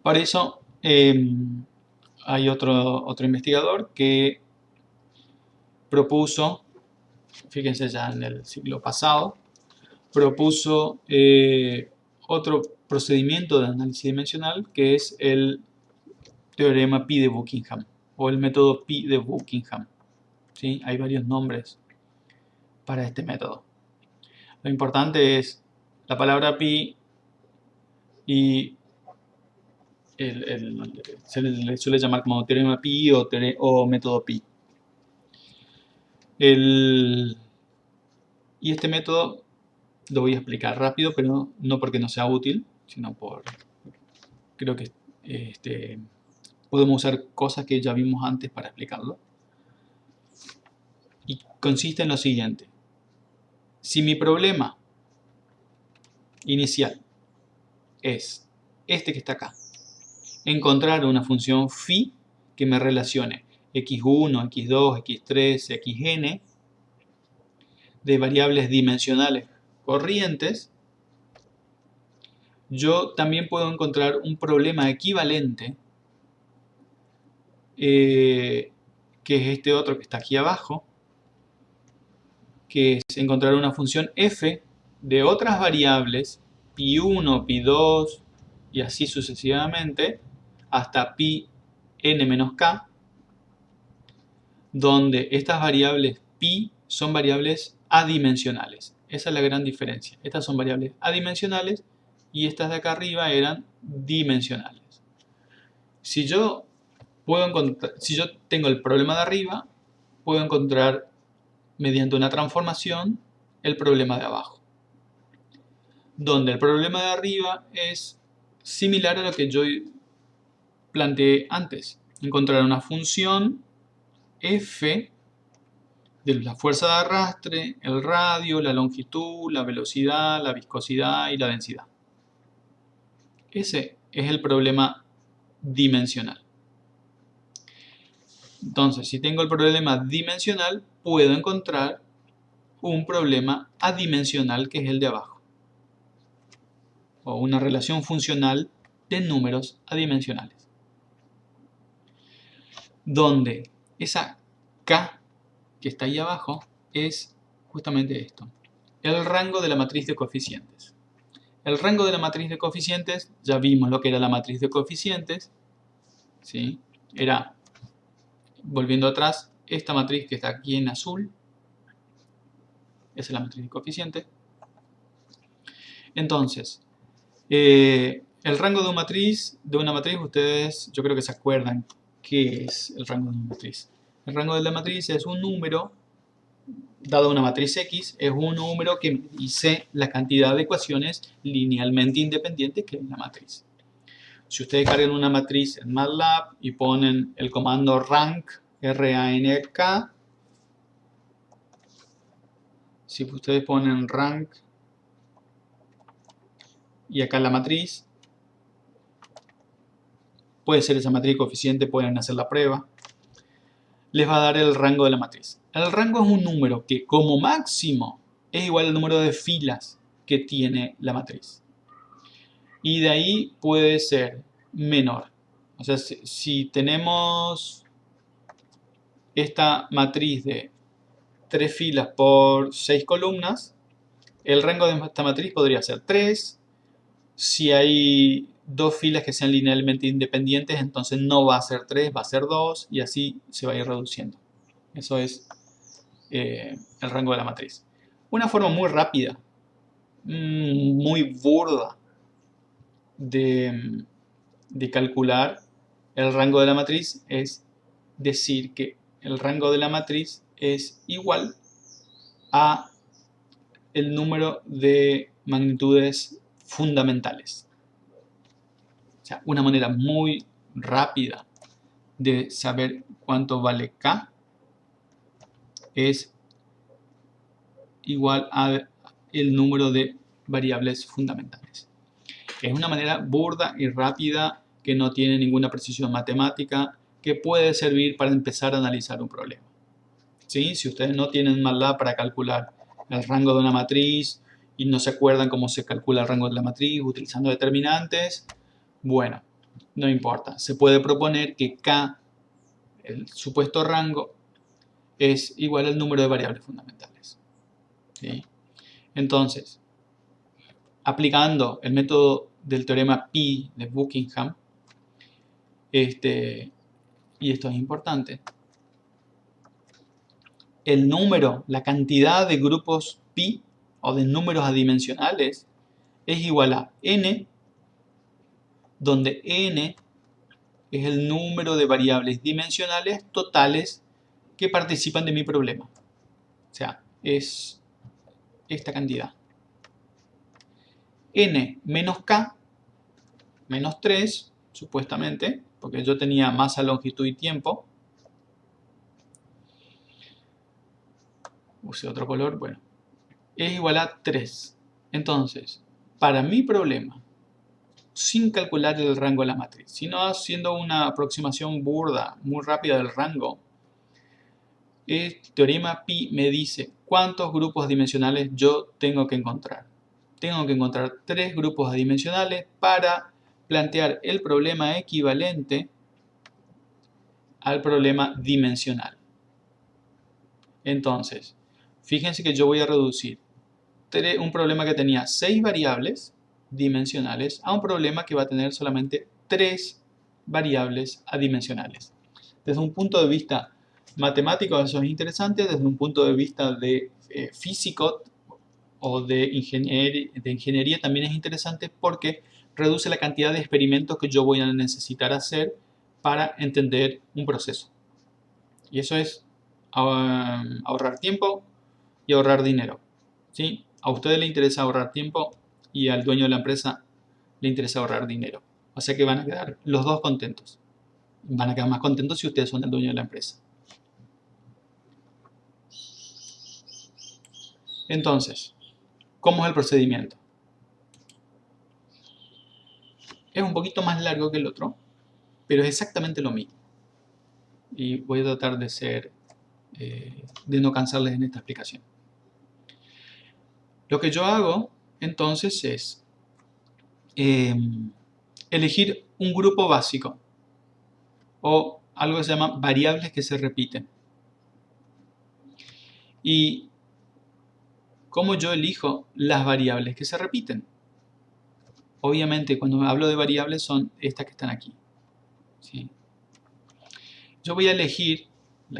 Para eso hay otro investigador que propuso, fíjense ya en el siglo pasado, propuso otro procedimiento de análisis dimensional que es el teorema Pi de Buckingham o el método Pi de Buckingham. ¿Sí? Hay varios nombres para este método. Lo importante es la palabra pi y se le suele llamar como teorema pi o método pi. Y este método lo voy a explicar rápido, pero no porque no sea útil, sino creo que podemos usar cosas que ya vimos antes para explicarlo. Y consiste en lo siguiente. Si mi problema inicial es este que está acá, encontrar una función phi que me relacione x1, x2, x3, xn de variables dimensionales corrientes, yo también puedo encontrar un problema equivalente, que es este otro que está aquí abajo, que es encontrar una función f de otras variables, pi1, pi2 y así sucesivamente, hasta pi n menos k, donde estas variables pi son variables adimensionales. Esa es la gran diferencia. Estas son variables adimensionales y estas de acá arriba eran dimensionales. Si yo tengo el problema de arriba, puedo encontrar mediante una transformación el problema de abajo, donde el problema de arriba es similar a lo que yo planteé antes. Encontrar una función f de la fuerza de arrastre, el radio, la longitud, la velocidad, la viscosidad y la densidad. Ese es el problema dimensional. Entonces, si tengo el problema dimensional, puedo encontrar un problema adimensional que es el de abajo, o una relación funcional de números adimensionales, donde esa k que está ahí abajo es justamente esto, el rango de la matriz de coeficientes. El rango de la matriz de coeficientes, ya vimos lo que era la matriz de coeficientes, ¿sí? Era, volviendo atrás, esta matriz que está aquí en azul, esa es la matriz de coeficientes. Entonces, el rango de una matriz, ustedes yo creo que se acuerdan qué es el rango de una matriz. El rango de la matriz es un número, dado una matriz X, es un número que dice la cantidad de ecuaciones linealmente independientes que es la matriz. Si ustedes cargan una matriz en MATLAB y ponen el comando rank, R-A-N-K, si ustedes ponen rank y acá la matriz, puede ser esa matriz coeficiente, pueden hacer la prueba, les va a dar el rango de la matriz. El rango es un número que como máximo es igual al número de filas que tiene la matriz. Y de ahí puede ser menor. O sea, si tenemos esta matriz de 3 filas por 6 columnas, el rango de esta matriz podría ser 3. Si hay 2 filas que sean linealmente independientes, entonces no va a ser 3, va a ser 2 y así se va a ir reduciendo. Eso es el rango de la matriz. Una forma muy rápida, muy burda de calcular el rango de la matriz es decir que el rango de la matriz es igual a el número de magnitudes fundamentales. O sea, una manera muy rápida de saber cuánto vale K es igual a el número de variables fundamentales. Es una manera burda y rápida que no tiene ninguna precisión matemática, que puede servir para empezar a analizar un problema. ¿Sí? Si ustedes no tienen MATLAB para calcular el rango de una matriz y no se acuerdan cómo se calcula el rango de la matriz utilizando determinantes, bueno, no importa. Se puede proponer que K, el supuesto rango, es igual al número de variables fundamentales. ¿Sí? Entonces, aplicando el método del teorema Pi de Buckingham, y esto es importante, el número, la cantidad de grupos pi o de números adimensionales es igual a n, donde n es el número de variables dimensionales totales que participan de mi problema. O sea, es esta cantidad. N menos k, menos 3, supuestamente, porque yo tenía masa, longitud y tiempo. Use otro color, bueno. Es igual a 3. Entonces, para mi problema, sin calcular el rango de la matriz, sino haciendo una aproximación burda, muy rápida del rango, el teorema Pi me dice cuántos grupos dimensionales yo tengo que encontrar. Tengo que encontrar 3 grupos adimensionales para plantear el problema equivalente al problema dimensional. Entonces, fíjense que yo voy a reducir un problema que tenía 6 variables dimensionales a un problema que va a tener solamente 3 variables adimensionales. Desde un punto de vista matemático eso es interesante, desde un punto de vista de físico o de ingeniería también es interesante porque reduce la cantidad de experimentos que yo voy a necesitar hacer para entender un proceso. Y eso es ahorrar tiempo y ahorrar dinero. ¿Sí? A ustedes les interesa ahorrar tiempo y al dueño de la empresa le interesa ahorrar dinero. O sea que van a quedar los dos contentos. Van a quedar más contentos si ustedes son el dueño de la empresa. Entonces, ¿cómo es el procedimiento? Es un poquito más largo que el otro, pero es exactamente lo mismo. Y voy a tratar de no cansarles en esta explicación. Lo que yo hago entonces es elegir un grupo básico o algo que se llama variables que se repiten. ¿Y cómo yo elijo las variables que se repiten? Obviamente, cuando hablo de variables son estas que están aquí. ¿Sí? Yo voy a elegir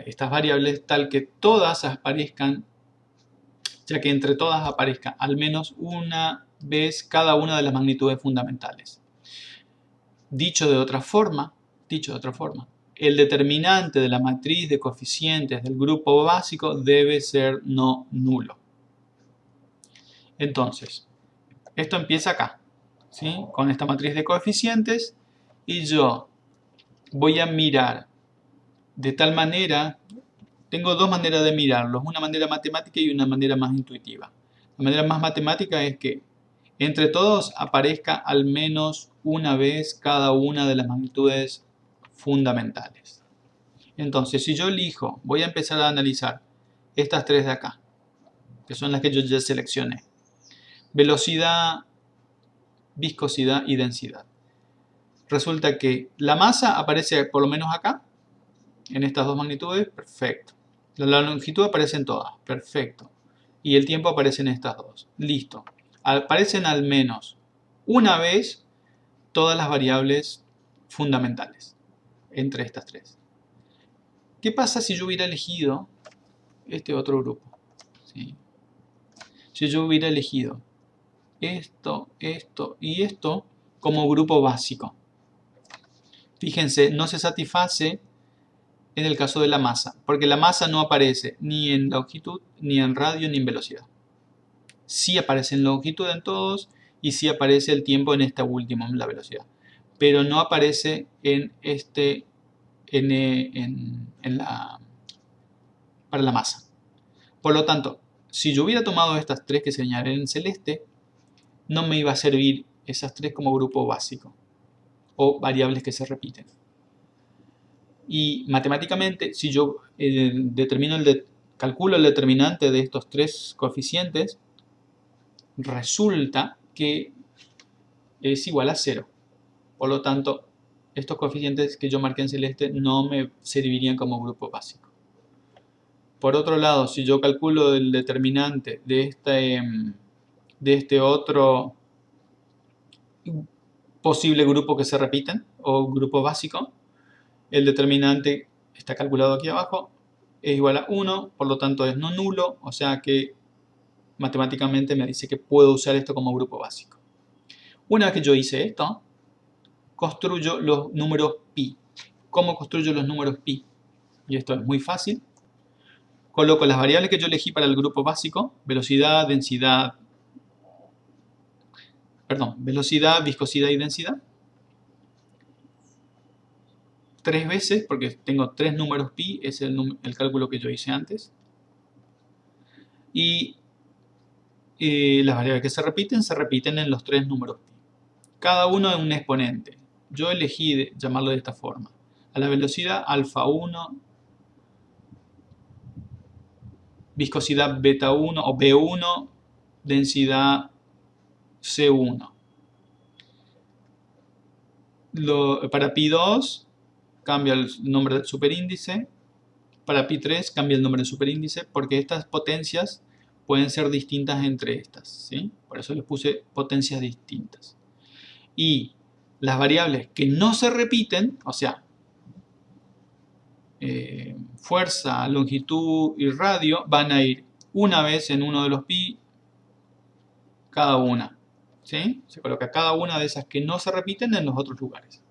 estas variables tal que todas aparezcan, ya que entre todas aparezca al menos una vez cada una de las magnitudes fundamentales. Dicho de otra forma, el determinante de la matriz de coeficientes del grupo básico debe ser no nulo. Entonces, esto empieza acá, ¿sí? Con esta matriz de coeficientes y yo voy a mirar de tal manera, tengo dos maneras de mirarlos, una manera matemática y una manera más intuitiva. La manera más matemática es que entre todos aparezca al menos una vez cada una de las magnitudes fundamentales. Entonces, si yo elijo, voy a empezar a analizar estas tres de acá, que son las que yo ya seleccioné. Velocidad, viscosidad y densidad. Resulta que la masa aparece por lo menos acá, en estas dos magnitudes, perfecto. La longitud aparece en todas, perfecto. Y el tiempo aparece en estas dos, listo. Aparecen al menos una vez todas las variables fundamentales entre estas tres. ¿Qué pasa si yo hubiera elegido este otro grupo? ¿Sí? Si yo hubiera elegido esto, esto y esto como grupo básico. Fíjense, no se satisface en el caso de la masa, porque la masa no aparece ni en longitud, ni en radio, ni en velocidad. Sí aparece en longitud en todos y sí aparece el tiempo en esta última, en la velocidad. Pero no aparece para la masa. Por lo tanto, si yo hubiera tomado estas tres que señalé en celeste, no me iba a servir esas tres como grupo básico o variables que se repiten. Y matemáticamente, si yo calculo el determinante de estos tres coeficientes, resulta que es igual a 0. Por lo tanto, estos coeficientes que yo marqué en celeste no me servirían como grupo básico. Por otro lado, si yo calculo el determinante de este otro posible grupo que se repiten, o grupo básico, el determinante está calculado aquí abajo, es igual a 1, por lo tanto es no nulo, o sea que matemáticamente me dice que puedo usar esto como grupo básico. Una vez que yo hice esto, construyo los números pi. ¿Cómo construyo los números pi? Y esto es muy fácil. Coloco las variables que yo elegí para el grupo básico, velocidad, viscosidad y densidad. 3 veces, porque tengo 3 números pi, es el cálculo que yo hice antes. Y las variables que se repiten en los 3 números pi. Cada uno es un exponente. Yo elegí llamarlo de esta forma. A la velocidad alfa 1, viscosidad beta 1 o B1, densidad C1. Para pi 2 cambia el nombre del superíndice. Para pi 3 cambia el nombre del superíndice porque estas potencias pueden ser distintas entre estas, ¿sí? Por eso les puse potencias distintas. Y las variables que no se repiten, o sea, fuerza, longitud y radio, van a ir una vez en uno de los pi cada una, ¿sí? Se coloca cada una de esas que no se repiten en los otros lugares.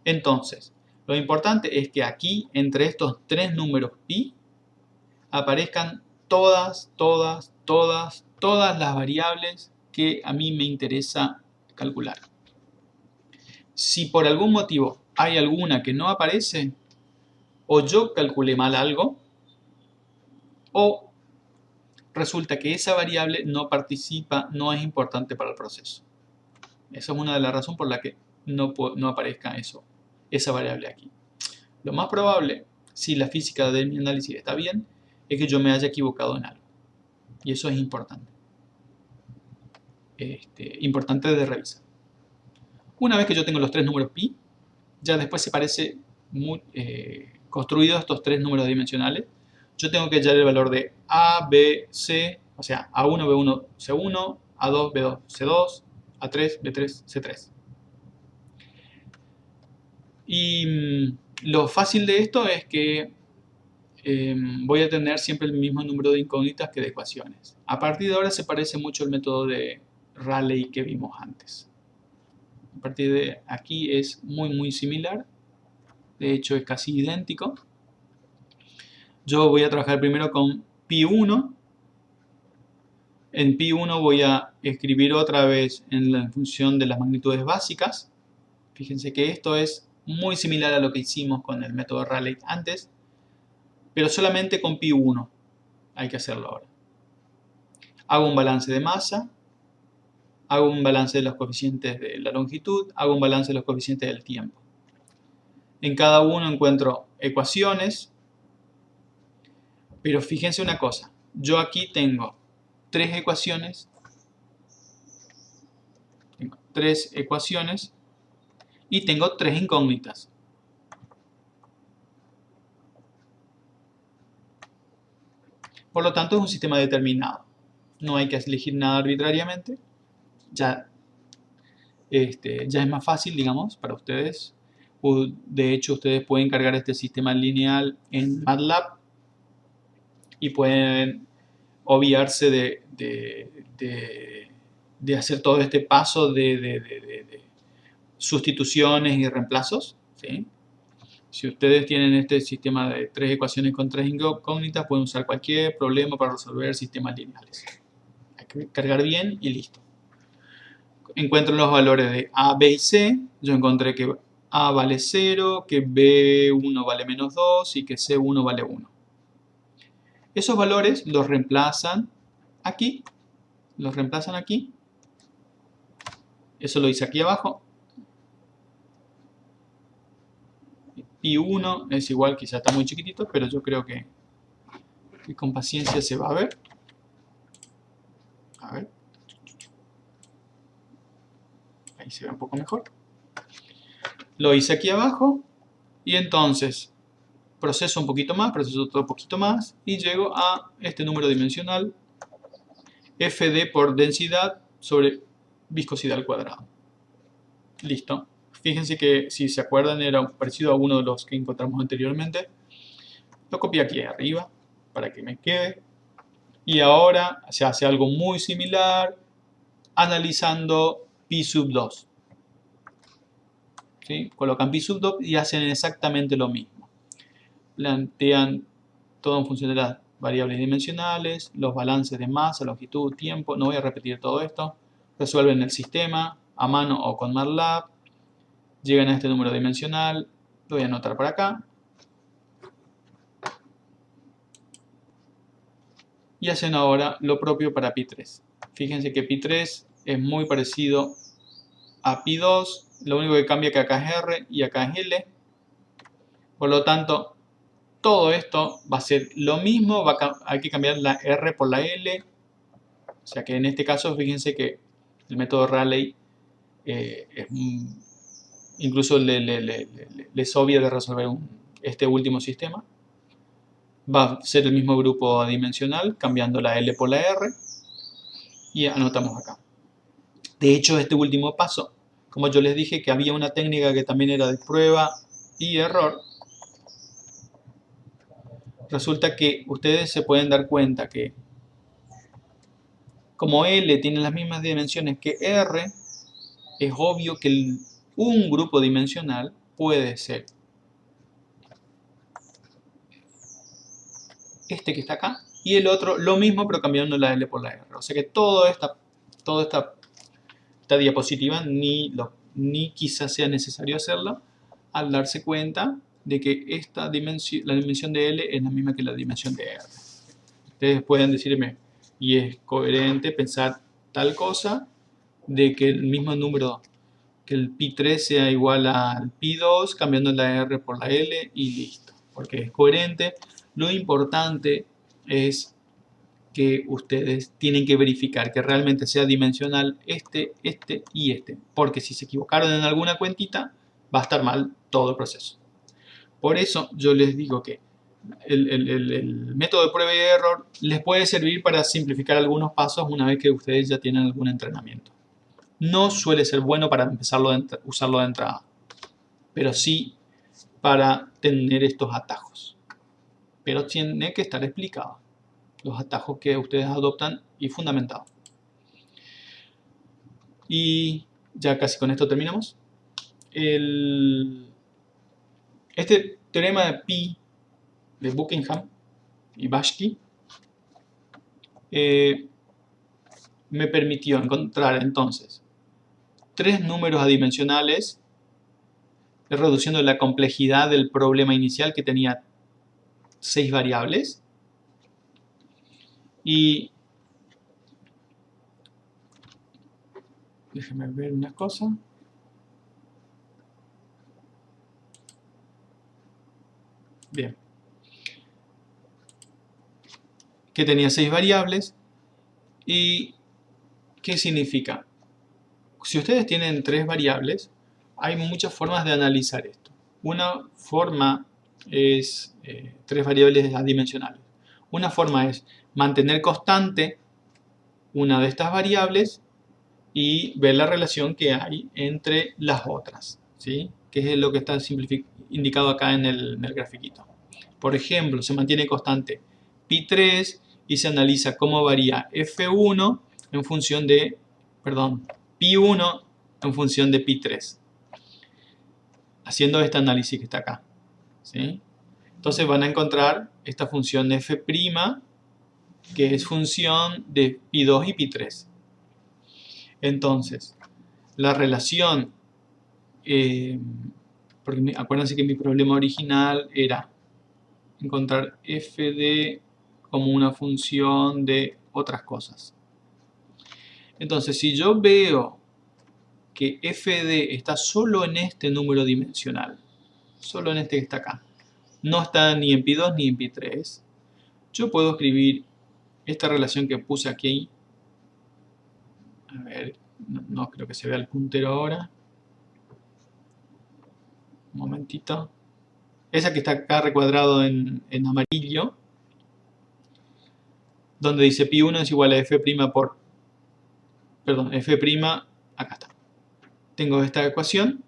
Entonces, lo importante es que aquí, entre estos 3 números pi, aparezcan todas las variables que a mí me interesa calcular. Si por algún motivo hay alguna que no aparece, o yo calculé mal algo, o resulta que esa variable no participa, no es importante para el proceso. Esa es una de las razones por la que no aparezca esa variable aquí. Lo más probable, si la física de mi análisis está bien, es que yo me haya equivocado en algo. Y eso es importante. Importante de revisar. Una vez que yo tengo los 3 números pi, ya después se parece construidos estos 3 números dimensionales. Yo tengo que hallar el valor de A, B, C, o sea, A1, B1, C1, A2, B2, C2, A3, B3, C3. Y lo fácil de esto es que voy a tener siempre el mismo número de incógnitas que de ecuaciones. A partir de ahora se parece mucho al método de Rayleigh que vimos antes. A partir de aquí es muy similar. De hecho es casi idéntico. Yo voy a trabajar primero con pi1. En pi1 voy a escribir otra vez en la función de las magnitudes básicas. Fíjense que esto es muy similar a lo que hicimos con el método de Rayleigh antes, pero solamente con pi1 hay que hacerlo ahora. Hago un balance de masa, hago un balance de los coeficientes de la longitud, hago un balance de los coeficientes del tiempo. En cada uno encuentro ecuaciones, pero fíjense una cosa, yo aquí tengo 3 ecuaciones, y tengo 3 incógnitas. Por lo tanto es un sistema determinado. No hay que elegir nada arbitrariamente. Ya es más fácil, digamos, para ustedes. De hecho, ustedes pueden cargar este sistema lineal en MATLAB y pueden obviarse de hacer todo este paso de sustituciones y reemplazos, ¿sí? Si ustedes tienen este sistema de 3 ecuaciones con 3 incógnitas, pueden usar cualquier problema para resolver sistemas lineales. Hay que cargar bien y listo. Encuentro los valores de A, B y C. Yo encontré que A vale 0, que B1 vale menos 2 y que C1 vale 1. Esos valores los reemplazan aquí. Eso lo hice aquí abajo. Pi1 es igual, quizá está muy chiquitito, pero yo creo que con paciencia se va a ver. A ver. Ahí se ve un poco mejor. Lo hice aquí abajo y entonces proceso un poquito más, proceso otro poquito más y llego a este número dimensional FD por densidad sobre viscosidad al cuadrado. Listo. Fíjense que si se acuerdan era parecido a uno de los que encontramos anteriormente. Lo copié aquí arriba para que me quede. Y ahora se hace algo muy similar analizando pi sub 2. ¿Sí? Colocan pi sub 2 y hacen exactamente lo mismo. Plantean todo en función de las variables dimensionales, los balances de masa, longitud, tiempo. No voy a repetir todo esto. Resuelven el sistema a mano o con MATLAB. Llegan a este número dimensional. Lo voy a anotar por acá. Y hacen ahora lo propio para pi 3. Fíjense que pi 3 es muy parecido a pi 2. Lo único que cambia es que acá es R y acá es L. Por lo tanto, todo esto va a ser lo mismo. Hay que cambiar la R por la L. O sea que en este caso, fíjense que el método Rayleigh incluso les obvia de resolver este último sistema. Va a ser el mismo grupo adimensional, cambiando la L por la R. Y anotamos acá. De hecho, este último paso, como yo les dije que había una técnica que también era de prueba y error, resulta que ustedes se pueden dar cuenta que como L tiene las mismas dimensiones que R, es obvio que un grupo dimensional puede ser este que está acá y el otro lo mismo pero cambiando la L por la R. O sea que toda esta diapositiva ni quizás sea necesario hacerlo al darse cuenta de que la dimensión de L es la misma que la dimensión de R. Ustedes pueden decirme, y es coherente pensar tal cosa, de que el mismo número, que el pi 3 sea igual al pi 2, cambiando la R por la L y listo. Porque es coherente. Lo importante es que ustedes tienen que verificar que realmente sea dimensional este y este. Porque si se equivocaron en alguna cuentita, va a estar mal todo el proceso. Por eso yo les digo que el método de prueba y error les puede servir para simplificar algunos pasos una vez que ustedes ya tienen algún entrenamiento. No suele ser bueno para usarlo de entrada, pero sí para tener estos atajos. Pero tiene que estar explicado los atajos que ustedes adoptan y fundamentados. Y ya casi con esto terminamos. Este teorema de pi de Buckingham y Bashki me permitió encontrar entonces tres números adimensionales, reduciendo la complejidad del problema inicial que tenía 6 variables. Y déjenme ver una cosa. Bien. Que tenía 6 variables. ¿Y qué significa? Si ustedes tienen 3 variables, hay muchas formas de analizar esto. Una forma es 3 variables adimensionales. Una forma es mantener constante una de estas variables y ver la relación que hay entre las otras, ¿sí? Que es lo que está indicado acá en el grafiquito. Por ejemplo, se mantiene constante pi 3 y se analiza cómo varía f1 en función de, perdón, pi 1 en función de pi 3. Haciendo este análisis que está acá, ¿sí? Entonces van a encontrar esta función f', que es función de pi 2 y pi 3. Entonces, la relación, porque acuérdense que mi problema original era encontrar fd como una función de otras cosas. Entonces, si yo veo que fd está solo en este número dimensional, solo en este que está acá, no está ni en pi 2 ni en pi 3, yo puedo escribir esta relación que puse aquí. A ver, no creo que se vea el puntero ahora. momentito. Esa que está acá recuadrado en amarillo, donde dice pi1 es igual a f' por, perdón, f', acá está. Tengo esta ecuación.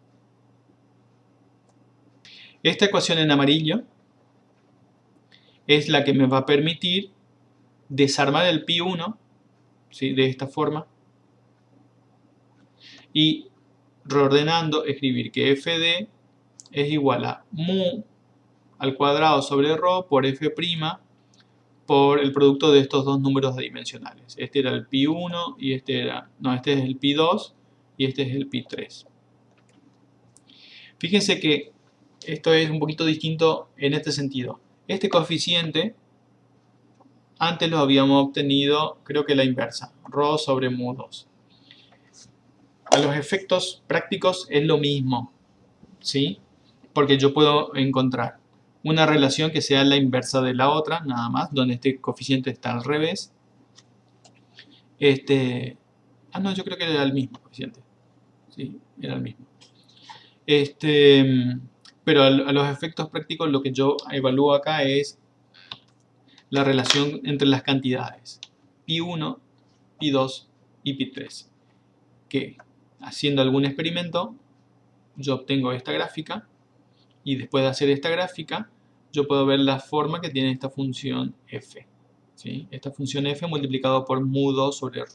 Esta ecuación en amarillo es la que me va a permitir desarmar el pi1, ¿sí?, de esta forma, y reordenando escribir que fd es igual a mu al cuadrado sobre ρ por f' por el producto de estos dos números adimensionales. Este era el pi1 y este era, no, este es el pi2 y este es el pi3. Fíjense que esto es un poquito distinto en este sentido. Este coeficiente antes lo habíamos obtenido, creo que la inversa, ρ sobre mu2. A los efectos prácticos es lo mismo, ¿sí? Porque yo puedo encontrar una relación que sea la inversa de la otra, nada más, donde este coeficiente está al revés. No, yo creo que era el mismo coeficiente. Sí, era el mismo. Pero a los efectos prácticos lo que yo evalúo acá es la relación entre las cantidades pi1, pi2 y pi3, que haciendo algún experimento yo obtengo esta gráfica y después de hacer esta gráfica yo puedo ver la forma que tiene esta función f, ¿sí? Esta función f multiplicado por mu2 sobre ρ.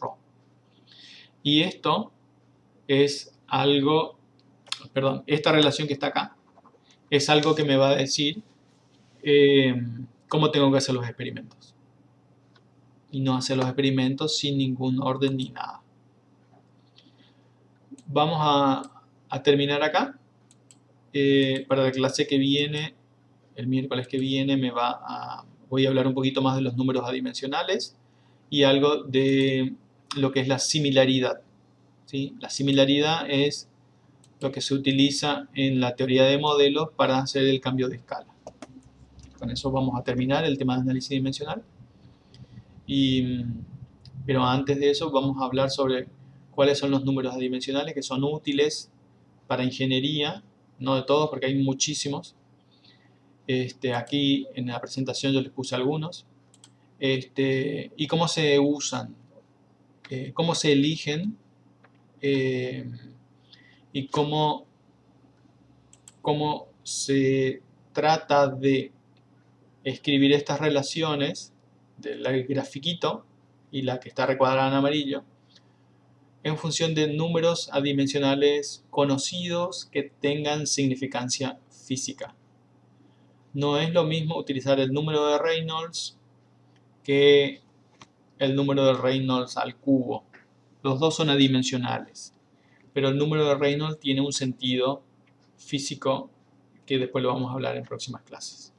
Y esto es algo, perdón, esta relación que está acá es algo que me va a decir cómo tengo que hacer los experimentos. Y no hacer los experimentos sin ningún orden ni nada. Vamos a terminar acá. Para la clase que viene, el miércoles que viene, voy a hablar un poquito más de los números adimensionales y algo de lo que es la similaridad, ¿sí? La similaridad es lo que se utiliza en la teoría de modelos para hacer el cambio de escala. Con eso vamos a terminar el tema de análisis dimensional. Pero antes de eso vamos a hablar sobre cuáles son los números adimensionales que son útiles para ingeniería, no de todos porque hay muchísimos. Aquí en la presentación yo les puse algunos. Y cómo se usan, cómo se eligen y cómo se trata de escribir estas relaciones del grafiquito y la que está recuadrada en amarillo en función de números adimensionales conocidos que tengan significancia física. No es lo mismo utilizar el número de Reynolds que el número de Reynolds al cubo. Los dos son adimensionales, pero el número de Reynolds tiene un sentido físico que después lo vamos a hablar en próximas clases.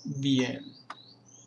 Bien.